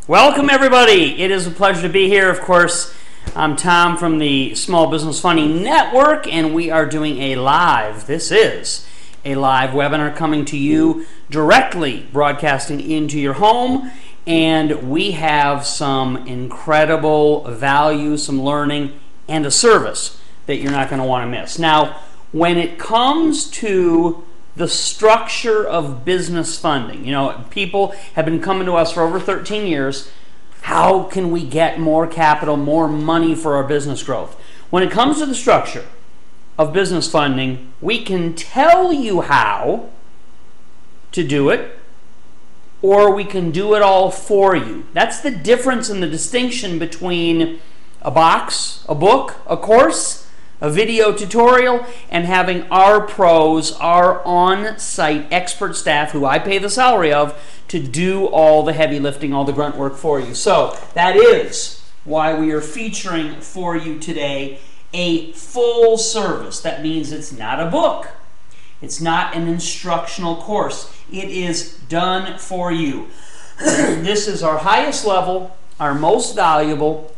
Welcome everybody. It is a pleasure to be here. Of course, I'm Tom from the Small Business Funding Network, and we are doing a live, this is a live webinar coming to you directly, broadcasting into your home, and we have some incredible value, some learning, and a service that you're not going to want to miss. Now, when it comes to the structure of business funding, you know, people have been coming to us for over 13 years. How can we get more capital, more money for our business growth? When it comes to the structure of business funding, we can tell you how to do it, or we can do it all for you. That's the difference and the distinction between a box, a book, a course, a video tutorial, and having our pros, our on-site expert staff, who I pay the salary of, to do all the heavy lifting, all the grunt work for you. So that is why we are featuring for you today a full service. That means it's not a book. It's not an instructional course. It is done for you. This is our highest level, our most valuable,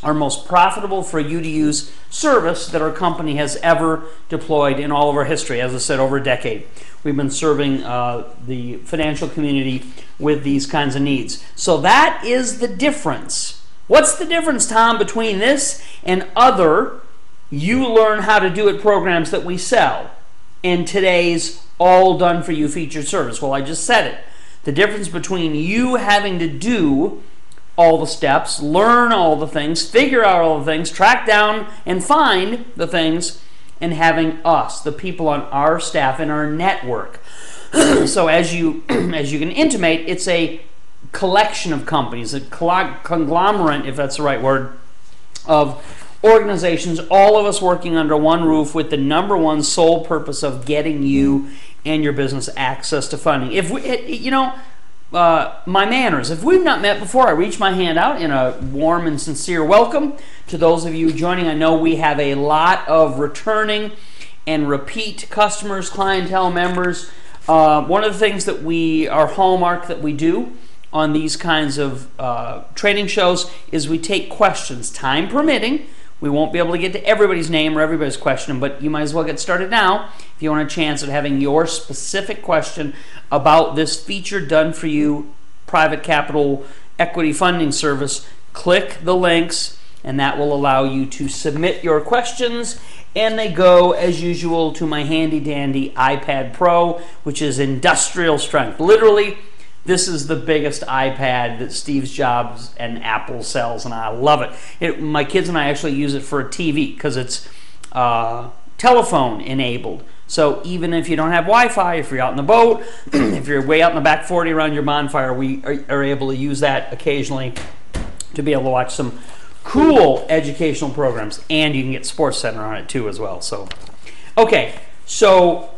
our most profitable for you to use service that our company has ever deployed in all of our history. As I said, over a decade. We've been serving the financial community with these kinds of needs. So that is the difference. What's the difference, Tom, between this and other you learn how to do it programs that we sell and today's all done for you featured service? Well, I just said it. The difference between you having to do all the steps, learn all the things, figure out all the things, track down and find the things, and having us, the people on our staff in our network. So as you can intimate, it's a collection of companies, a conglomerate, if that's the right word, of organizations, all of us working under one roof with the number one sole purpose of getting you and your business access to funding. If we, you know, my manners. If we've not met before, I reach my hand out in a warm and sincere welcome to those of you joining. I know we have a lot of returning and repeat customers, clientele members. One of the things that our hallmark that we do on these kinds of training shows is we take questions, time permitting. We won't be able to get to everybody's name or everybody's question, but you might as well get started now if you want a chance at having your specific question about this feature done for you private capital equity funding service. Click the links, and that will allow you to submit your questions, and they go, as usual, to my handy dandy iPad Pro, which is industrial strength. Literally, this is the biggest iPad that Steve Jobs and Apple sells, and I love it. My kids and I actually use it for a TV because it's telephone enabled. So even if you don't have Wi-Fi, if you're out in the boat, if you're way out in the back 40 around your bonfire, we are able to use that occasionally to be able to watch some cool educational programs, and you can get SportsCenter on it too as well. So, okay, so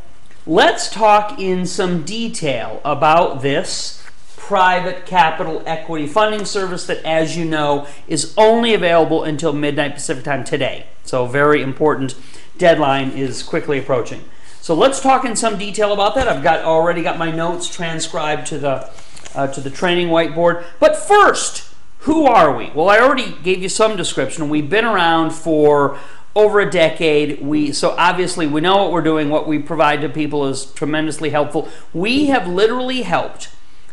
let's talk in some detail about this private capital equity funding service that, as you know, is only available until midnight Pacific time today. So very important deadline is quickly approaching. So let's talk in some detail about that. I've already got my notes transcribed to the training whiteboard. But first, who are we? Well, I already gave you some description. We've been around for over a decade. So obviously we know what we're doing. What we provide to people is tremendously helpful. We have literally helped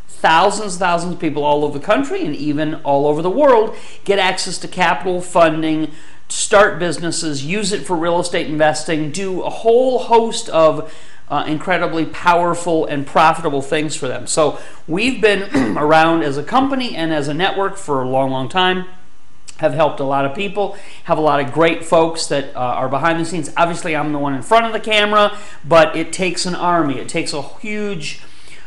thousands of people all over the country and even all over the world get access to capital funding, start businesses, use it for real estate investing, do a whole host of incredibly powerful and profitable things for them. So we've been around as a company and as a network for a long time, have helped a lot of people, have a lot of great folks that are behind the scenes. Obviously, I'm the one in front of the camera, but it takes an army. It takes a huge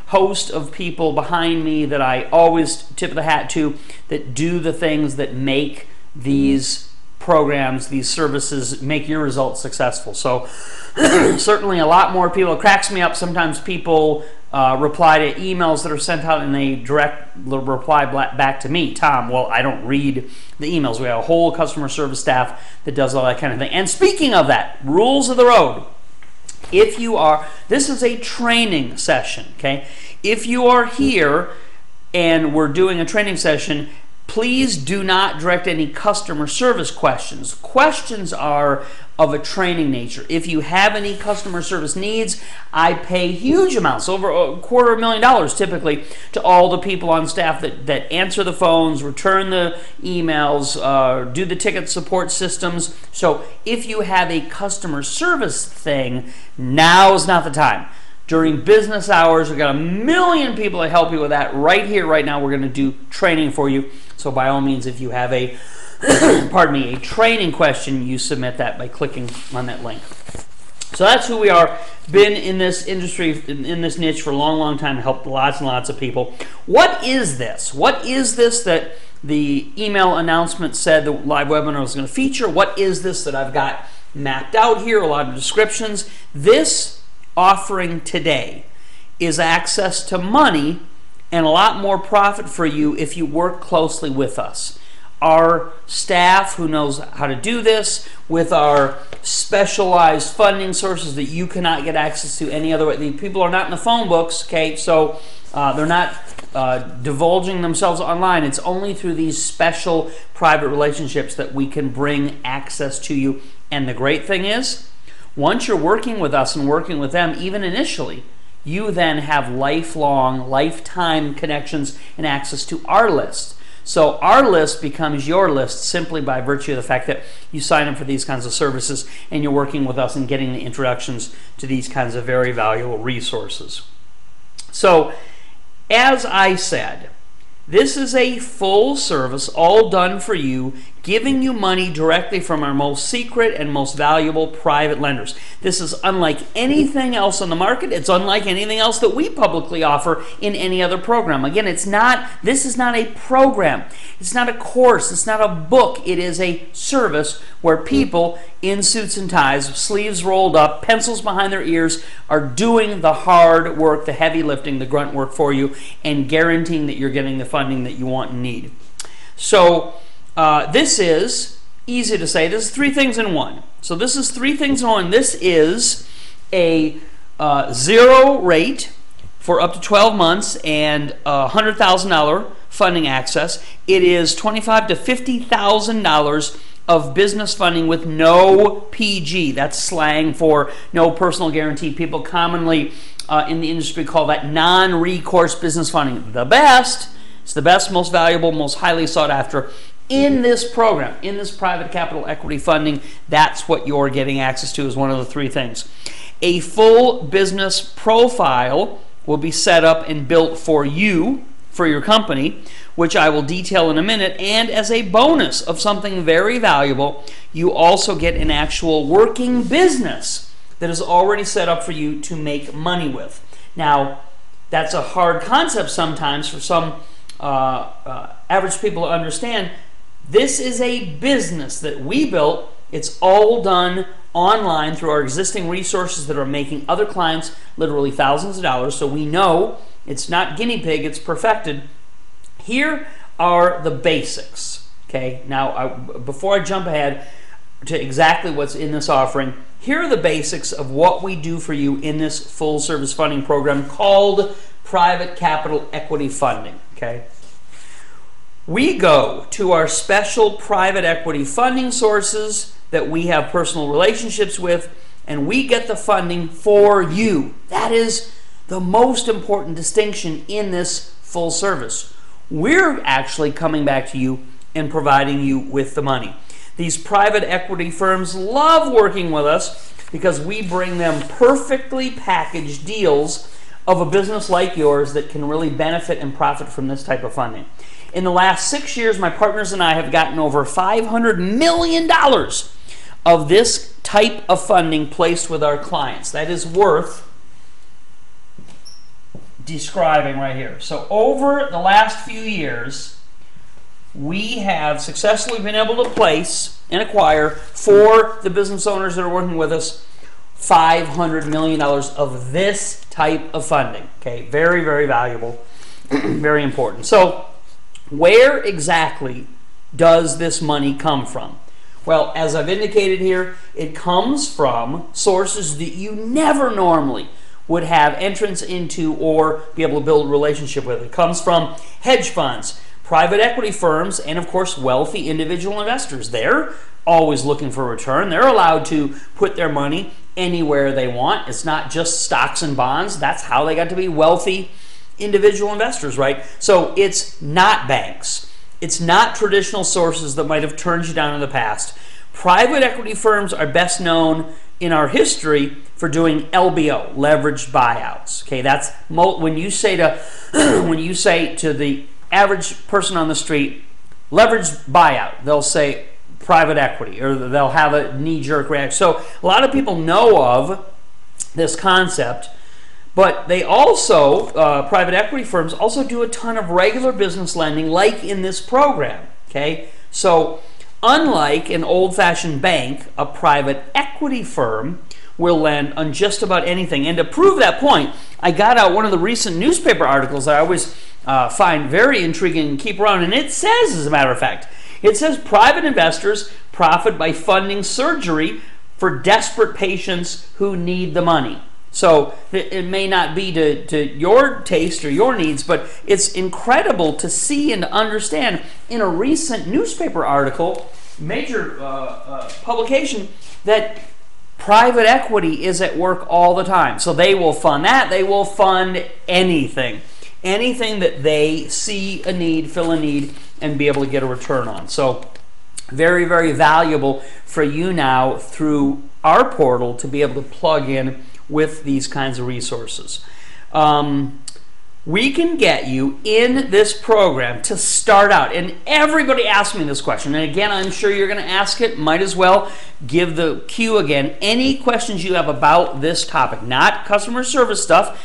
host of people behind me that I always tip the hat to, that do the things that make these programs, these services, make your results successful. So certainly a lot more people. It cracks me up. Sometimes people reply to emails that are sent out and they direct reply back to me, Tom. Well, I don't read the emails. We have a whole customer service staff that does all that kind of thing. And speaking of that, rules of the road. This is a training session, okay? If you are here and we're doing a training session, please do not direct any customer service questions. Questions are of a training nature. If you have any customer service needs, I pay huge amounts, over $250,000 typically, to all the people on staff that answer the phones, return the emails, do the ticket support systems. So if you have a customer service thing, now's not the time. During business hours, we've got 1 million people to help you with that right here, right now. We're going to do training for you. So by all means, if you have a, pardon me, a training question, you submit that by clicking on that link. So that's who we are. Been in this industry, in this niche for a long, long time, helped lots and lots of people. What is this? What is this that the email announcement said the live webinar was going to feature? What is this that I've got mapped out here? A lot of descriptions. This offering today is access to money and a lot more profit for you if you work closely with us. Our staff who knows how to do this, with our specialized funding sources that you cannot get access to any other way. The people are not in the phone books, okay, so they're not divulging themselves online. It's only through these special private relationships that we can bring access to you. And the great thing is, once you're working with us and working with them, even initially, you then have lifelong, lifetime connections and access to our list. So our list becomes your list simply by virtue of the fact that you sign up for these kinds of services and you're working with us and getting the introductions to these kinds of very valuable resources. So, as I said, this is a full service, all done for you, giving you money directly from our most secret and most valuable private lenders. This is unlike anything else on the market. It's unlike anything else that we publicly offer in any other program. Again, this is not a program. It's not a course. It's not a book. It is a service where people in suits and ties, sleeves rolled up, pencils behind their ears, are doing the hard work, the heavy lifting, the grunt work for you, and guaranteeing that you're getting the funding that you want and need. So this is, easy to say, this is 3 things in one. So this is 3 things in one. This is a 0 rate for up to 12 months and $100,000 funding access. It is $25,000 to $50,000 of business funding with no PG. That's slang for no personal guarantee. People commonly in the industry call that non-recourse business funding. The best, it's the best, most valuable, most highly sought after in this program, in this private capital equity funding. That's what you're getting access to, is one of the 3 things. A full business profile will be set up and built for you, for your company, which I will detail in a minute. And as a bonus of something very valuable, you also get an actual working business that is already set up for you to make money with. Now, that's a hard concept sometimes for some average people to understand. This is a business that we built. It's all done online through our existing resources that are making other clients literally thousands of dollars. So we know it's not guinea pig, it's perfected. Here are the basics. Okay, now before I jump ahead to exactly what's in this offering, here are the basics of what we do for you in this full service funding program called Private Capital Equity Funding. Okay, we go to our special private equity funding sources that we have personal relationships with, and we get the funding for you. That is the most important distinction in this full service. We're actually coming back to you and providing you with the money. These private equity firms love working with us because we bring them perfectly packaged deals of a business like yours that can really benefit and profit from this type of funding. In the last 6 years, my partners and I have gotten over $500 million of this type of funding placed with our clients. That is worth describing right here. So over the last few years, we have successfully been able to place and acquire for the business owners that are working with us $500 million of this type of funding. Okay, very, very valuable, very important. So where exactly does this money come from? Well, as I've indicated here, it comes from sources that you never normally would have entrance into or be able to build a relationship with. It comes from hedge funds, private equity firms, and of course wealthy individual investors. They're always looking for a return. They're allowed to put their money anywhere they want. It's not just stocks and bonds. That's how they got to be wealthy individual investors, right? So it's not banks. It's not traditional sources that might have turned you down in the past. Private equity firms are best known in our history for doing LBO, leveraged buyouts. Okay, that's when you say to the average person on the street, leveraged buyout, they'll say private equity, or they'll have a knee-jerk reaction. So a lot of people know of this concept, but they also, private equity firms also do a ton of regular business lending, like in this program. Okay, so unlike an old-fashioned bank, a private equity firm will lend on just about anything. And to prove that point, I got out one of the recent newspaper articles that I always find very intriguing and keep around. And it says, as a matter of fact, it says private investors profit by funding surgery for desperate patients who need the money. So it may not be to your taste or your needs, but it's incredible to see and to understand in a recent newspaper article, major publication, that private equity is at work all the time. So they will fund that. They will fund anything. Anything that they see a need, fill a need, and be able to get a return on. So very, very valuable for you now through our portal to be able to plug in with these kinds of resources. We can get you in this program to start out. And everybody asks me this question. And again, I'm sure you're going to ask it. Might as well give the cue again. Any questions you have about this topic, not customer service stuff,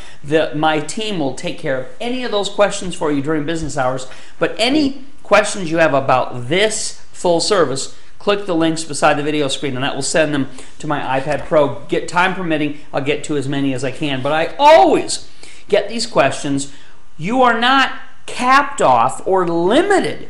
my team will take care of any of those questions for you during business hours. But any questions you have about this full service, click the links beside the video screen, and that will send them to my iPad Pro. Get time permitting, I'll get to as many as I can. But I always get these questions. You are not capped off or limited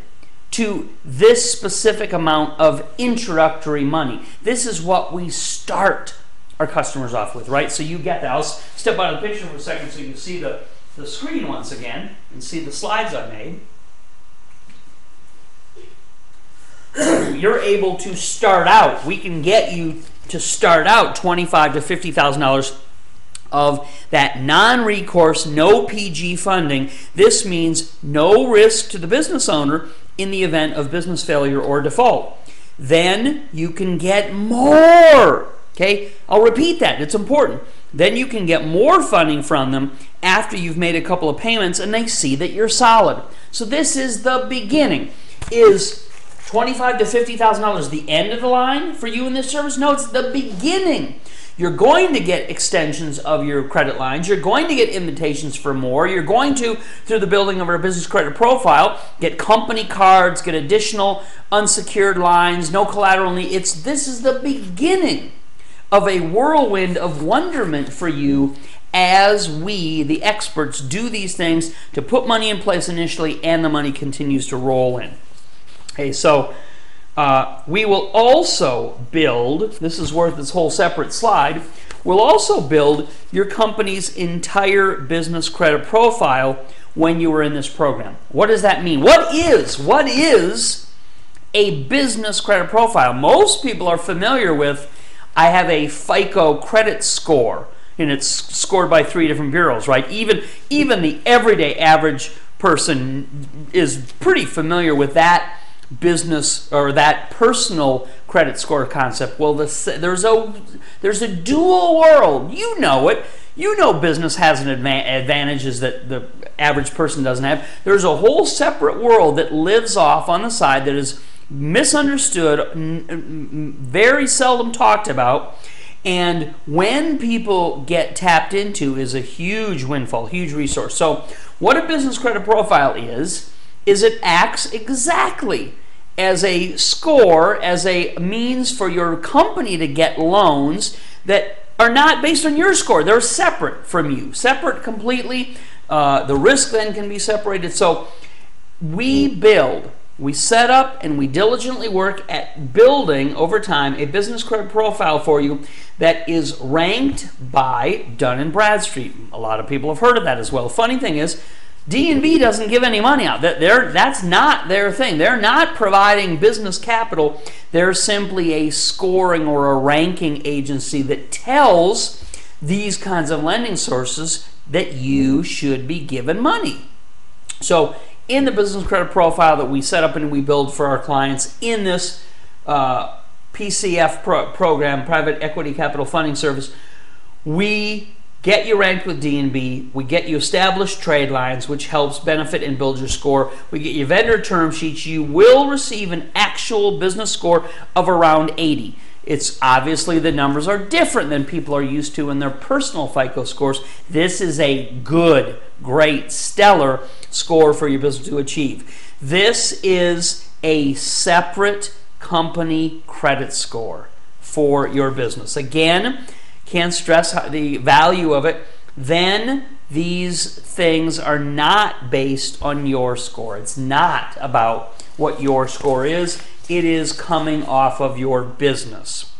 to this specific amount of introductory money. This is what we start our customers off with, right? So you get that. I'll step out of the picture for a second so you can see the screen once again and see the slides I made. You're able to start out. We can get you to start out $25,000 to $50,000 of that non-recourse, no PG funding. This means no risk to the business owner in the event of business failure or default. Then you can get more. Okay, I'll repeat that. It's important. Then you can get more funding from them after you've made a couple of payments and they see that you're solid. So this is the beginning. Is $25,000 to $50,000 the end of the line for you in this service? No, it's the beginning. You're going to get extensions of your credit lines. You're going to get invitations for more. You're going to, through the building of our business credit profile, get company cards, get additional unsecured lines, no collateral need. This is the beginning of a whirlwind of wonderment for you as we, the experts, do these things to put money in place initially and the money continues to roll in. Okay, so we will also build, this is worth this whole separate slide, we'll also build your company's entire business credit profile when you are in this program. What does that mean? What is a business credit profile? Most people are familiar with, I have a FICO credit score, and it's scored by 3 different bureaus, right? Even the everyday average person is pretty familiar with that business or that personal credit score concept. Well, there's a dual world. You know it. You know business has an advantages that the average person doesn't have. There's a whole separate world that lives off on the side that is misunderstood, very seldom talked about, and when people get tapped into is a huge windfall, huge resource. So what a business credit profile is it acts exactly as a score, as a means for your company to get loans that are not based on your score. They're separate from you, separate completely. The risk then can be separated. So we build we set up and we diligently work at building over time a business credit profile for you that is ranked by Dun & Bradstreet. A lot of people have heard of that as well. Funny thing is, D&B doesn't give any money out. That's not their thing. They're not providing business capital. They're simply a scoring or a ranking agency that tells these kinds of lending sources that you should be given money. So in the business credit profile that we set up and we build for our clients in this PCF program, Private Equity Capital Funding Service, we get you ranked with D&B, we get you established trade lines, which helps benefit and build your score. We get you vendor term sheets. You will receive an actual business score of around 80. It's obviously the numbers are different than people are used to in their personal FICO scores. This is a good, great, stellar score for your business to achieve. This is a separate company credit score for your business. Again, can't stress the value of it. Then these things are not based on your score. It's not about what your score is. It is coming off of your business.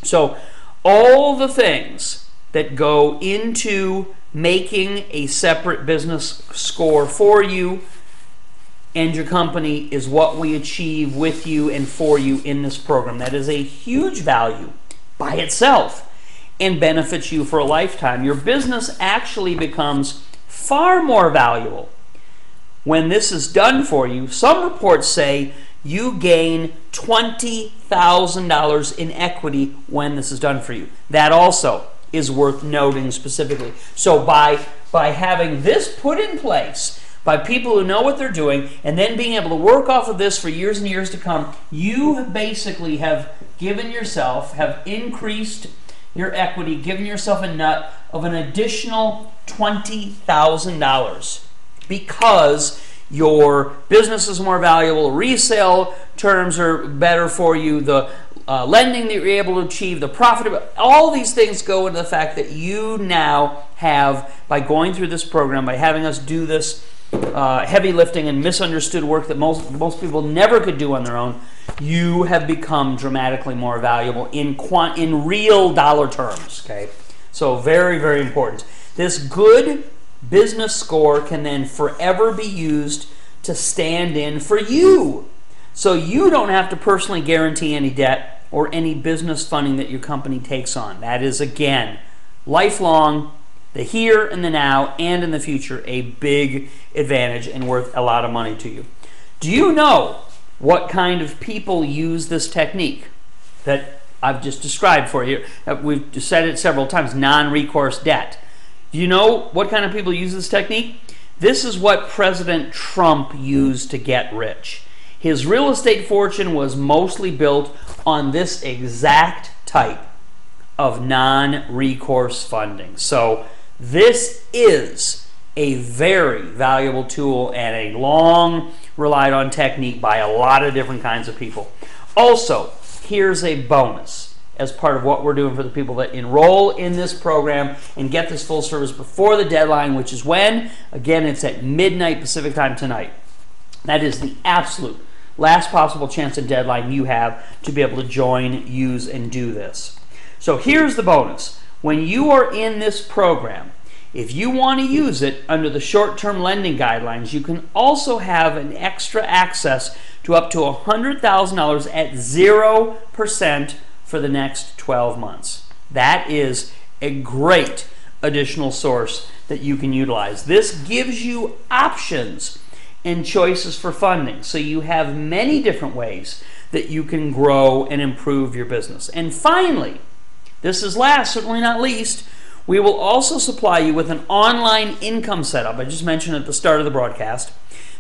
So all the things that go into making a separate business score for you and your company is what we achieve with you and for you in this program. That is a huge value by itself and benefits you for a lifetime. Your business actually becomes far more valuable when this is done for you. Some reports say you gain $20,000 in equity when this is done for you. That also is worth noting specifically. So by having this put in place by people who know what they're doing and then being able to work off of this for years and years to come, you basically have given yourself, have increased your equity, given yourself a nut of an additional $20,000 because your business is more valuable, resale terms are better for you, the lending that you're able to achieve, the profit, all these things go into the fact that you now have, by going through this program, by having us do this heavy lifting and misunderstood work that most people never could do on their own, you have become dramatically more valuable in real dollar terms. Okay, so very, very important. This good business score can then forever be used to stand in for you, so you don't have to personally guarantee any debt or any business funding that your company takes on. That is, again, lifelong, the here and the now and in the future, a big advantage and worth a lot of money to you. Do you know what kind of people use this technique that I've just described for you? We've said it several times, non-recourse debt. Do you know what kind of people use this technique? This is what President Trump used to get rich. His real estate fortune was mostly built on this exact type of non-recourse funding. So this is a very valuable tool and a long relied on technique by a lot of different kinds of people. Also, here's a bonus as part of what we're doing for the people that enroll in this program and get this full service before the deadline, which is when? Again, it's at midnight Pacific time tonight. That is the absolute last possible chance and deadline you have to be able to join, use, and do this. So here's the bonus. When you are in this program, if you want to use it under the short-term lending guidelines, you can also have an extra access to up to $100,000 at 0% for the next 12 months. That is a great additional source that you can utilize. This gives you options and choices for funding, so you have many different ways that you can grow and improve your business. And finally, this is last, certainly not least, we will also supply you with an online income setup. I just mentioned at the start of the broadcast.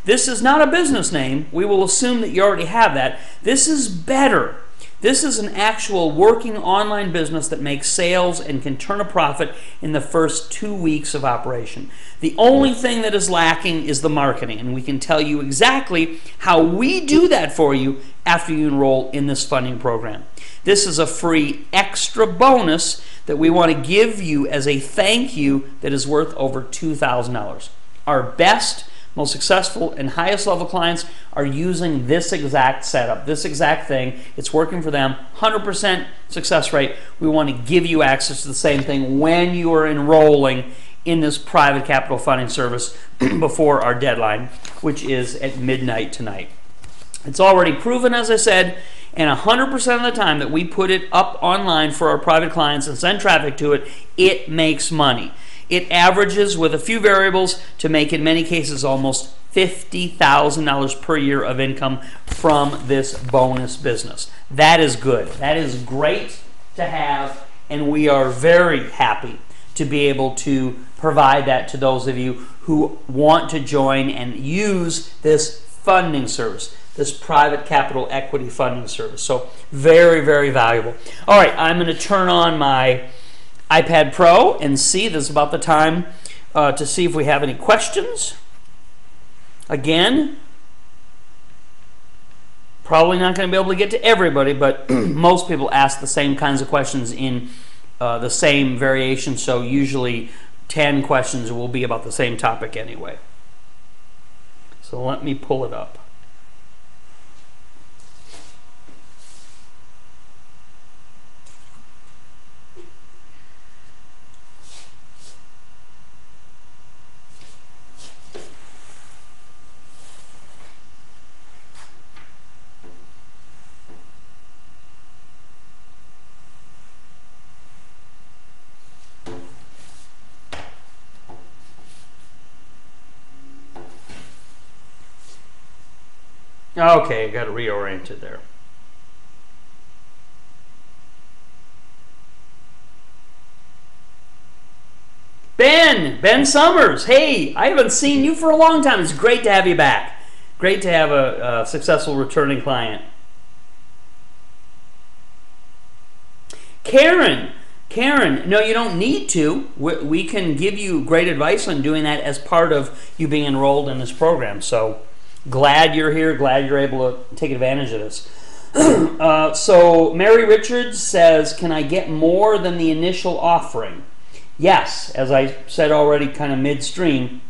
This is not a business name. We will assume that you already have that. This is better. This is an actual working online business that makes sales and can turn a profit in the first 2 weeks of operation. The only thing that is lacking is the marketing, and we can tell you exactly how we do that for you after you enroll in this funding program. This is a free extra bonus that we want to give you as a thank you that is worth over $2,000. Our best, most successful and highest level clients are using this exact setup, this exact thing. It's working for them, 100% success rate. We want to give you access to the same thing when you are enrolling in this private capital funding service before our deadline, which is at midnight tonight. It's already proven, as I said, and 100% of the time that we put it up online for our private clients and send traffic to it, it makes money. It averages, with a few variables, to make, in many cases, almost $50,000 per year of income from this bonus business. That is good. That is great to have, and we are very happy to be able to provide that to those of you who want to join and use this funding service, this private capital equity funding service. So very, very valuable. All right, I'm going to turn on my iPad Pro and see. This is about the time to see if we have any questions. Again, probably not going to be able to get to everybody, but most people ask the same kinds of questions in the same variation, so usually 10 questions will be about the same topic anyway. So let me pull it up. Okay, got to reorient it there. Ben Summers, hey, I haven't seen you for a long time. It's great to have you back. Great to have a successful returning client. Karen, no, you don't need to. We can give you great advice on doing that as part of you being enrolled in this program. So glad you're here, glad you're able to take advantage of this. So Mary Richards says, can I get more than the initial offering? Yes, as I said already kind of midstream,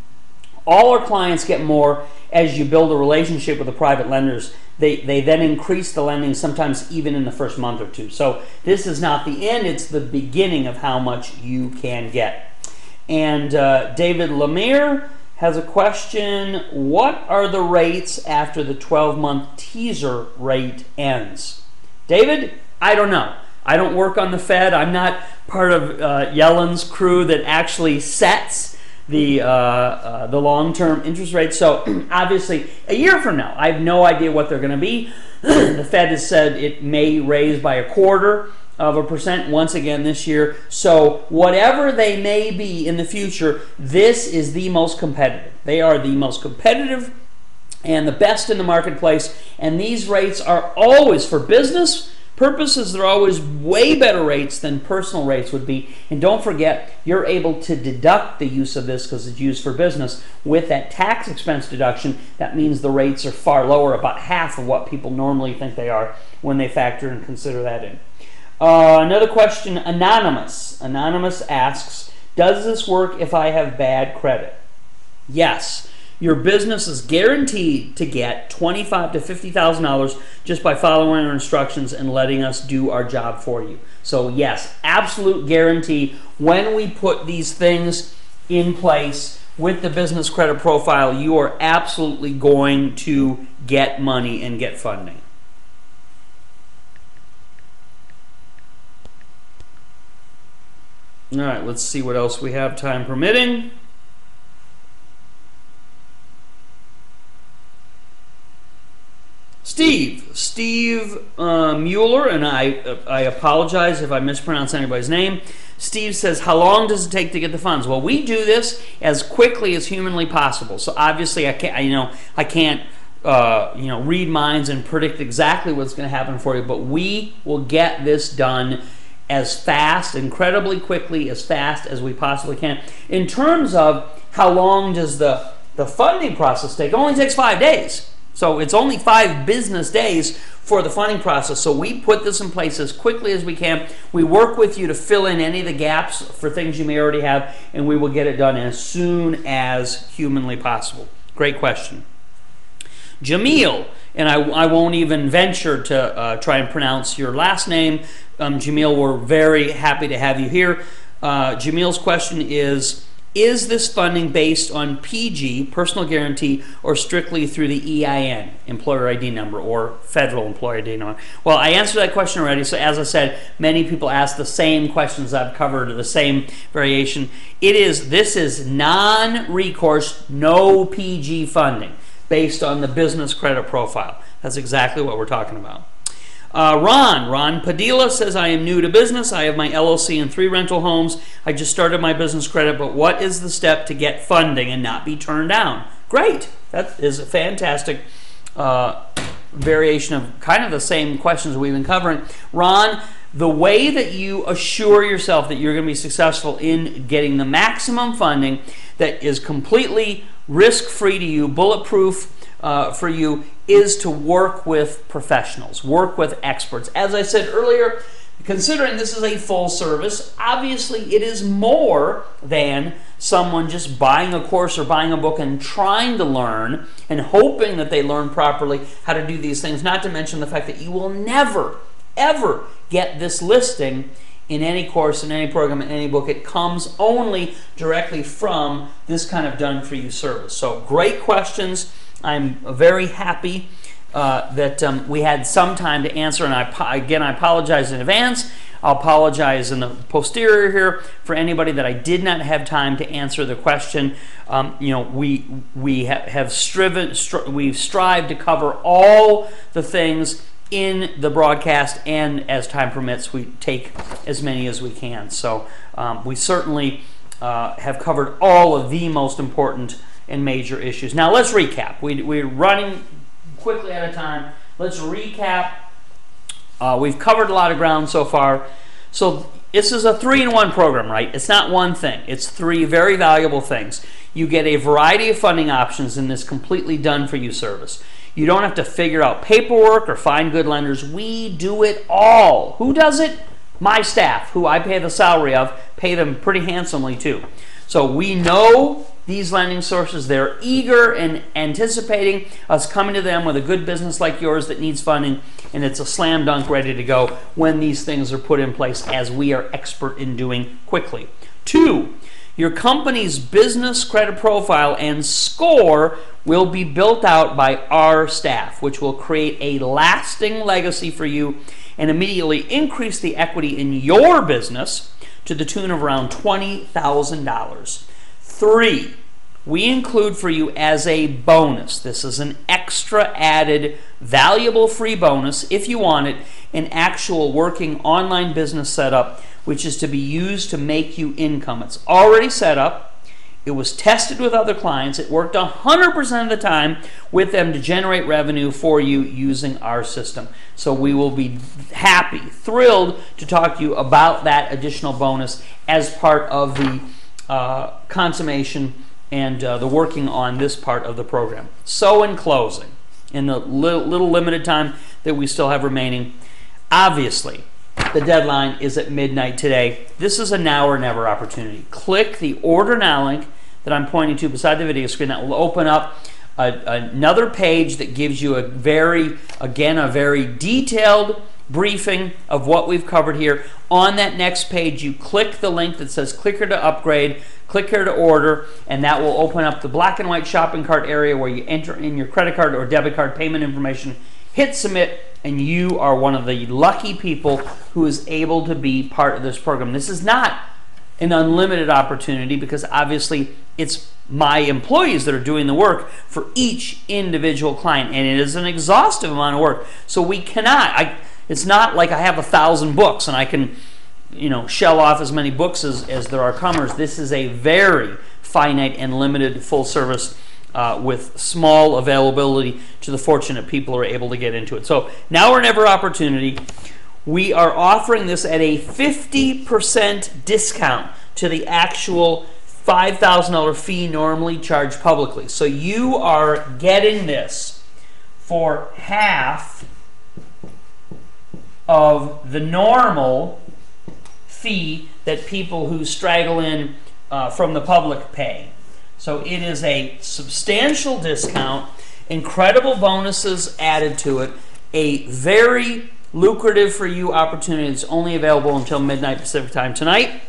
all our clients get more as you build a relationship with the private lenders. They then increase the lending, sometimes even in the first month or two. So this is not the end, it's the beginning of how much you can get. And David Lemire has a question. What are the rates after the 12-month teaser rate ends? David, I don't know. I don't work on the Fed. I'm not part of Yellen's crew that actually sets the long-term interest rate. So obviously, a year from now, I have no idea what they're going to be. The Fed has said it may raise by 0.25% once again this year. So whatever they may be in the future, this is the most competitive. They are the most competitive and the best in the marketplace. And these rates are always, for business purposes, they're always way better rates than personal rates would be. And don't forget, you're able to deduct the use of this because it's used for business with that tax expense deduction. That means the rates are far lower, about half of what people normally think they are when they factor and consider that in. Another question, Anonymous. Anonymous asks, does this work if I have bad credit? Yes. Your business is guaranteed to get $25,000 to $50,000 just by following our instructions and letting us do our job for you. So yes, absolute guarantee. When we put these things in place with the business credit profile, you are absolutely going to get money and get funding. All right, let's see what else we have, time permitting. Steve Mueller, and I apologize if I mispronounce anybody's name. Steve says, how long does it take to get the funds? Well, we do this as quickly as humanly possible. So obviously I can't read minds and predict exactly what's going to happen for you, but we will get this done as fast, incredibly quickly, as fast as we possibly can. In terms of how long does the funding process take, it only takes 5 days. So it's only 5 business days for the funding process. So we put this in place as quickly as we can. We work with you to fill in any of the gaps for things you may already have, and we will get it done as soon as humanly possible. Great question. Jamil, and I won't even venture to try and pronounce your last name. Jamil, we're very happy to have you here. Jamil's question is this funding based on PG, personal guarantee, or strictly through the EIN, employer ID number, or federal employer ID number? Well, I answered that question already. So as I said, many people ask the same questions I've covered, the same variation. This is non-recourse, no PG funding based on the business credit profile. That's exactly what we're talking about. Ron Padilla says, I am new to business. I have my LLC and 3 rental homes. I just started my business credit, but what is the step to get funding and not be turned down? Great. That is a fantastic variation of kind of the same questions we've been covering. Ron, the way that you assure yourself that you're going to be successful in getting the maximum funding that is completely risk-free to you, bulletproof for you, is to work with professionals, work with experts. As I said earlier, considering this is a full service, obviously it is more than someone just buying a course or buying a book and trying to learn and hoping that they learn properly how to do these things, not to mention the fact that you will never, ever get this listing in any course, in any program, in any book. It comes only directly from this kind of done-for-you service. So great questions. I'm very happy that we had some time to answer, and I apologize in advance. I'll apologize in the posterior here for anybody that I did not have time to answer the question. We've strived to cover all the things in the broadcast, and as time permits, we take as many as we can. So we certainly have covered all of the most important and major issues. Now let's recap. We're running quickly out of time. Let's recap. We've covered a lot of ground so far. So this is a 3-in-1 program, right? It's not one thing. It's 3 very valuable things. You get a variety of funding options in this completely done-for-you service. You don't have to figure out paperwork or find good lenders. We do it all. Who does it? My staff, who I pay the salary of, pay them pretty handsomely too. So we know these lending sources. They're eager and anticipating us coming to them with a good business like yours that needs funding, and it's a slam dunk ready to go when these things are put in place, as we are expert in doing quickly. 2, your company's business credit profile and score will be built out by our staff, which will create a lasting legacy for you and immediately increase the equity in your business to the tune of around $20,000. 3, we include for you as a bonus, this is an extra added valuable free bonus if you want it, an actual working online business setup, which is to be used to make you income. It's already set up. It was tested with other clients. It worked 100% of the time with them to generate revenue for you using our system. So we will be happy, thrilled to talk to you about that additional bonus as part of the consummation and the working on this part of the program. So in closing, in the little limited time that we still have remaining, obviously, the deadline is at midnight today. This is a now or never opportunity. Click the Order Now link that I'm pointing to beside the video screen. That will open up another page that gives you a very detailed briefing of what we've covered here. On that next page, you click the link that says click here to upgrade, click here to order, and that will open up the black and white shopping cart area where you enter in your credit card or debit card payment information, hit submit, and you are one of the lucky people who is able to be part of this program. This is not an unlimited opportunity because obviously it's my employees that are doing the work for each individual client, and it is an exhaustive amount of work. So we cannot, it's not like I have 1,000 books and I can, shell off as many books as there are comers. This is a very finite and limited full service with small availability to the fortunate people who are able to get into it. So now or never opportunity. We are offering this at a 50% discount to the actual $5,000 fee normally charged publicly. So you are getting this for half of the normal fee that people who straggle in from the public pay. So it is a substantial discount, incredible bonuses added to it, a very lucrative for you opportunity that's only available until midnight Pacific time tonight.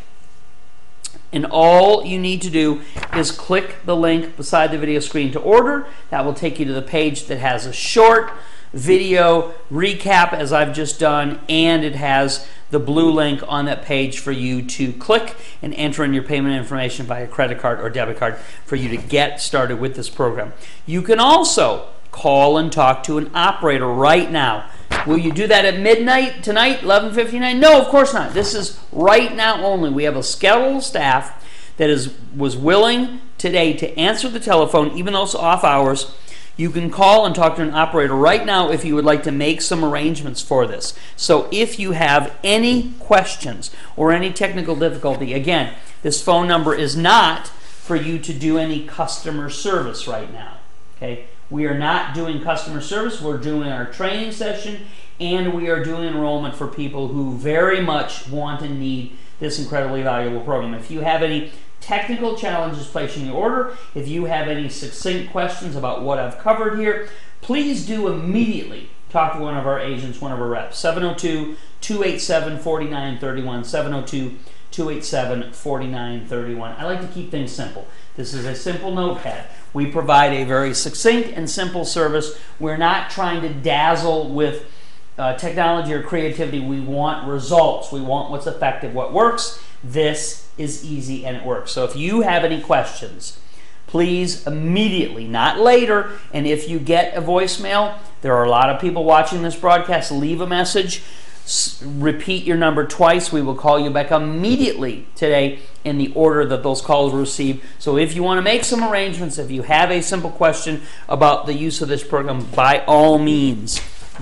And all you need to do is click the link beside the video screen to order. That will take you to the page that has a short video recap as I've just done, and it has the blue link on that page for you to click and enter in your payment information via credit card or debit card for you to get started with this program. You can also call and talk to an operator right now. Will you do that at midnight tonight, 11:59? No, of course not. This is right now only. We have a skeletal staff that was willing today to answer the telephone, even though it's off hours. You can call and talk to an operator right now if you would like to make some arrangements for this. So if you have any questions or any technical difficulty, again, this phone number is not for you to do any customer service right now. Okay? We are not doing customer service. We're doing our training session, and we are doing enrollment for people who very much want and need this incredibly valuable program. If you have any technical challenges placing your order, if you have any succinct questions about what I've covered here, please do immediately talk to one of our agents, one of our reps. 702-287-4931, 702-287-4931. I like to keep things simple. This is a simple notepad. We provide a very succinct and simple service. We're not trying to dazzle with technology or creativity. We want results. We want what's effective, what works. This is easy and it works. So if you have any questions, please immediately, not later, and if you get a voicemail, there are a lot of people watching this broadcast, leave a message, repeat your number twice. We will call you back immediately today in the order that those calls were received. So if you want to make some arrangements, if you have a simple question about the use of this program, by all means,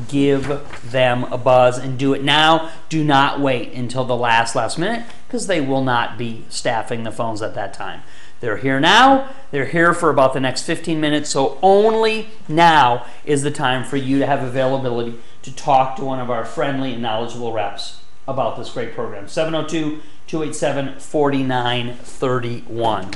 give them a buzz and do it now. Do not wait until the last minute, because they will not be staffing the phones at that time. They're here now. They're here for about the next 15 minutes, so only now is the time for you to have availability to talk to one of our friendly and knowledgeable reps about this great program. 702-287-4931.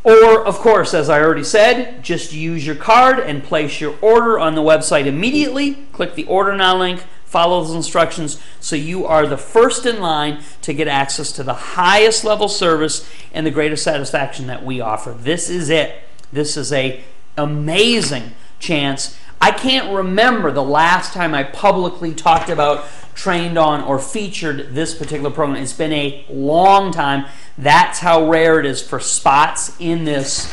Or, of course, as I already said, just use your card and place your order on the website immediately. Click the Order Now link, follow those instructions, so you are the first in line to get access to the highest level service and the greatest satisfaction that we offer. This is it. This is an amazing chance. I can't remember the last time I publicly talked about, trained on, or featured this particular program. It's been a long time. That's how rare it is for spots in this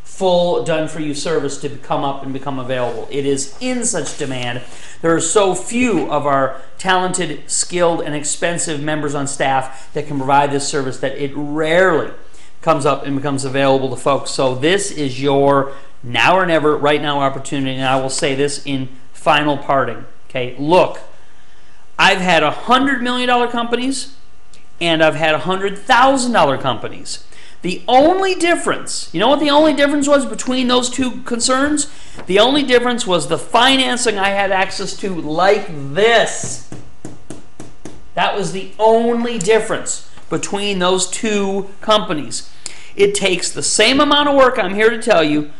full done-for-you service to come up and become available. It is in such demand. There are so few of our talented, skilled, and expensive members on staff that can provide this service that it rarely comes up and becomes available to folks. So this is your now or never, right now opportunity. And I will say this in final parting. Okay, look, I've had $100 million companies and I've had $100,000 companies. The only difference, you know what the only difference was between those two concerns? The only difference was the financing I had access to like this. That was the only difference between those two companies. It takes the same amount of work, I'm here to tell you,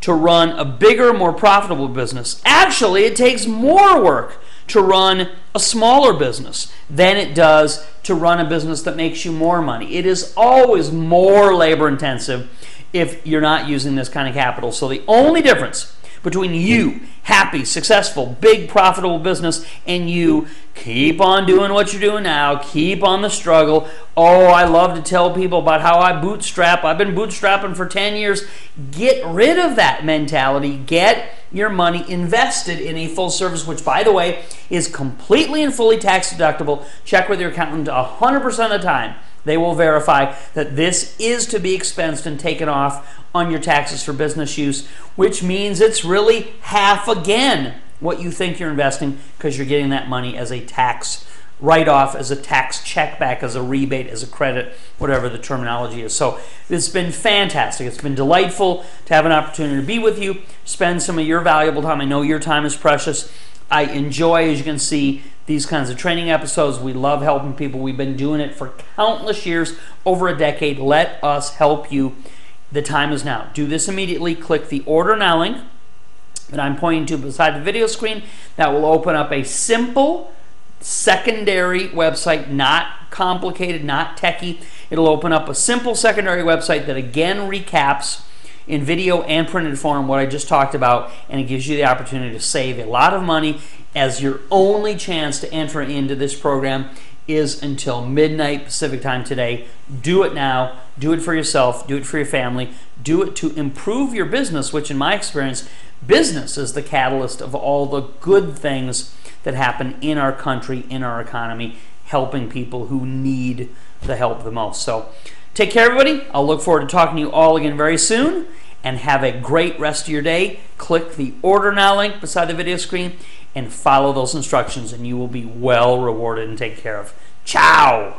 to run a bigger, more profitable business. Actually, it takes more work to run a smaller business than it does to run a business that makes you more money. It is always more labor intensive if you're not using this kind of capital. So the only difference between you, happy, successful, big, profitable business, and you, keep on doing what you're doing now, keep on the struggle. Oh, I love to tell people about how I bootstrap. I've been bootstrapping for 10 years. Get rid of that mentality. Get your money invested in a full service, which, by the way, is completely and fully tax deductible. Check with your accountant 100% of the time. They will verify that this is to be expensed and taken off on your taxes for business use, which means it's really half again what you think you're investing, because you're getting that money as a tax write-off, as a tax check back, as a rebate, as a credit, whatever the terminology is. So it's been fantastic. It's been delightful to have an opportunity to be with you, spend some of your valuable time. I know your time is precious. I enjoy, as you can see, these kinds of training episodes. We love helping people. We've been doing it for countless years, over a decade. Let us help you. The time is now. Do this immediately. Click the Order Now link that I'm pointing to beside the video screen. That will open up a simple secondary website, not complicated, not techy. It'll open up a simple secondary website that again recaps in video and printed form what I just talked about, and it gives you the opportunity to save a lot of money, as your only chance to enter into this program is until midnight Pacific time today. Do it now. Do it for yourself. Do it for your family. Do it to improve your business, which in my experience, business is the catalyst of all the good things that happen in our country, in our economy, helping people who need the help the most. So take care, everybody. I'll look forward to talking to you all again very soon, and have a great rest of your day. Click the Order Now link beside the video screen and follow those instructions, and you will be well rewarded and taken care of. Ciao!